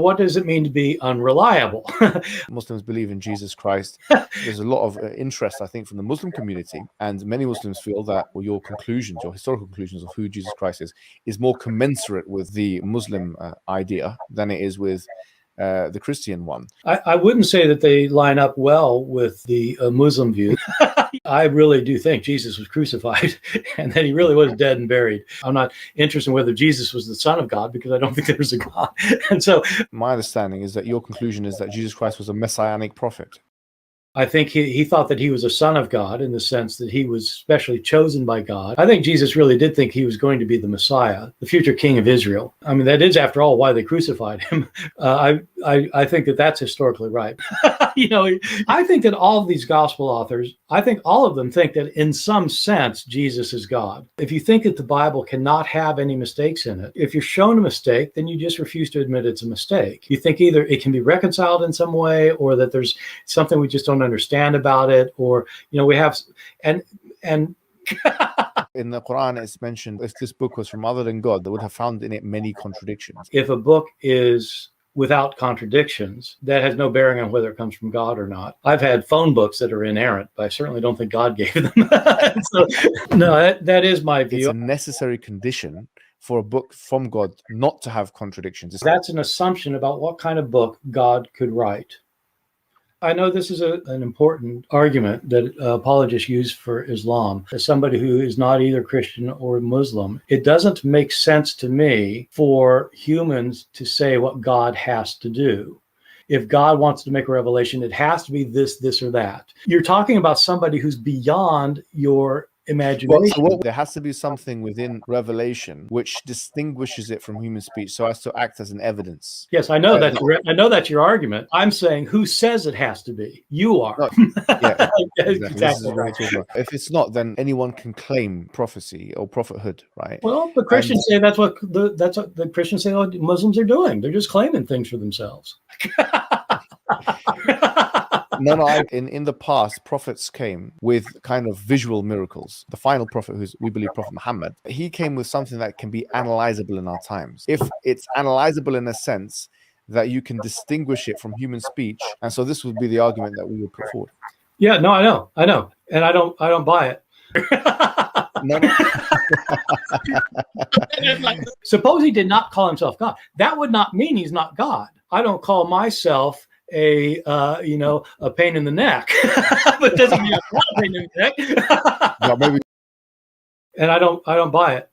what does it mean to be unreliable? Muslims believe in Jesus Christ. There's a lot of interest, I think, from the Muslim community, and many Muslims feel that your conclusions, your historical conclusions of who Jesus Christ is more commensurate with the Muslim idea than it is with the Christian one. I wouldn't say that they line up well with the Muslim view. I really do think Jesus was crucified and that he really was dead and buried. I'm not interested in whether Jesus was the Son of God, because I don't think there was a God. And so my understanding is that your conclusion is that Jesus Christ was a messianic prophet. I think he thought that he was a son of God, in the sense that he was specially chosen by God. I think Jesus really did think he was going to be the Messiah, the future king of Israel. I mean, that is, after all, why they crucified him. I think that that's historically right. I think that all of these gospel authors, I think all of them think that in some sense, Jesus is God. If you think that the Bible cannot have any mistakes in it, if you're shown a mistake, then you just refuse to admit it's a mistake. You think either it can be reconciled in some way, or that there's something we just don't understand about it, or we have and in the Quran it's mentioned, if this book was from other than God, they would have found in it many contradictions. If a book is without contradictions, that has no bearing on whether it comes from God or not. I've had phone books that are inerrant, but I certainly don't think God gave them. So, no, that is my view. It's a necessary condition for a book from God not to have contradictions. That's an assumption about what kind of book God could write. I know this is an important argument that apologists use for Islam. As somebody who is not either Christian or Muslim, it doesn't make sense to me for humans to say what God has to do. If God wants to make a revelation, it has to be this, this, or that. You're talking about somebody who's beyond your imagination. Well, there has to be something within revelation which distinguishes it from human speech, so as to act as an evidence. Yes, I know that's your argument. I'm saying, who says it has to be? You are. No, yeah, exactly. Right. If it's not, then anyone can claim prophecy or prophethood, right? Well, the Christians say that's what the Christians say what Muslims are doing. They're just claiming things for themselves. No. In the past, prophets came with kind of visual miracles. The final prophet, we believe Prophet Mohammed, he came with something that can be analyzable in our times. If it's analyzable in a sense that you can distinguish it from human speech, and so this would be the argument that we would put forward. Yeah, no, I know, and I don't buy it. No. Suppose he did not call himself God. That would not mean he's not God. I don't call myself a pain in the neck, but doesn't mean I'm not a pain in the neck. No, maybe. And I don't buy it.